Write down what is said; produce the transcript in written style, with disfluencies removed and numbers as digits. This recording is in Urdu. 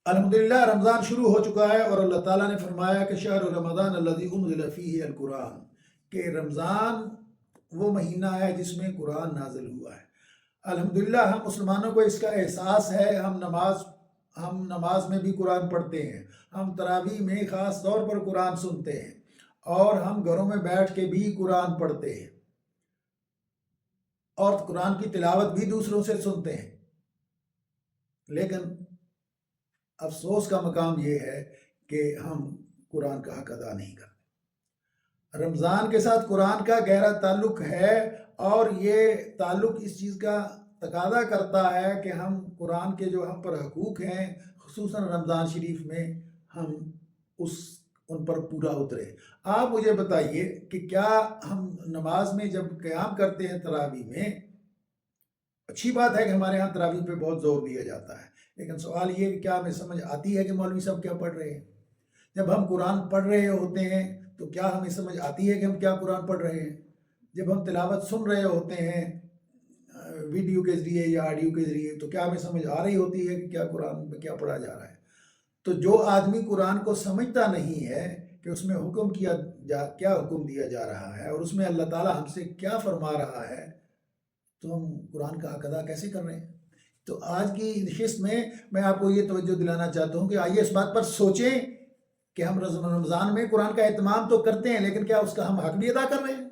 الحمدللہ رمضان شروع ہو چکا ہے، اور اللہ تعالیٰ نے فرمایا کہ شہر رمضان الذی انزل فیہ القرآن، کہ رمضان وہ مہینہ ہے جس میں قرآن نازل ہوا ہے۔ الحمدللہ ہم مسلمانوں کو اس کا احساس ہے۔ ہم نماز میں بھی قرآن پڑھتے ہیں، ہم تراویح میں خاص طور پر قرآن سنتے ہیں، اور ہم گھروں میں بیٹھ کے بھی قرآن پڑھتے ہیں، اور قرآن کی تلاوت بھی دوسروں سے سنتے ہیں۔ لیکن افسوس کا مقام یہ ہے کہ ہم قرآن کا حق ادا نہیں کرتے۔ رمضان کے ساتھ قرآن کا گہرا تعلق ہے، اور یہ تعلق اس چیز کا تقاضا کرتا ہے کہ ہم قرآن کے جو ہم پر حقوق ہیں، خصوصاً رمضان شریف میں، ہم ان پر پورا اترے۔ آپ مجھے بتائیے کہ کیا ہم نماز میں جب قیام کرتے ہیں تراویح میں، اچھی بات ہے کہ ہمارے ہاں تراویح پہ بہت زور دیا جاتا ہے، لیکن سوال یہ کہ کیا ہمیں سمجھ آتی ہے کہ مولوی صاحب کیا پڑھ رہے ہیں؟ جب ہم قرآن پڑھ رہے ہوتے ہیں تو کیا ہمیں سمجھ آتی ہے کہ ہم کیا قرآن پڑھ رہے ہیں؟ جب ہم تلاوت سن رہے ہوتے ہیں ویڈیو کے ذریعے یا آڈیو کے ذریعے، تو کیا ہمیں سمجھ آ رہی ہوتی ہے کہ کیا قرآن میں کیا پڑھا جا رہا ہے؟ تو جو آدمی قرآن کو سمجھتا نہیں ہے کہ اس میں کیا حکم دیا جا رہا ہے، اور اس میں اللہ تعالیٰ ہم سے کیا فرما رہا ہے، تو ہم قرآن کا حق ادا کیسے کر رہے ہیں؟ تو آج کی نشست میں آپ کو یہ توجہ دلانا چاہتا ہوں کہ آئیے اس بات پر سوچیں کہ ہم رمضان میں قرآن کا اہتمام تو کرتے ہیں، لیکن کیا اس کا ہم حق بھی ادا کر رہے ہیں؟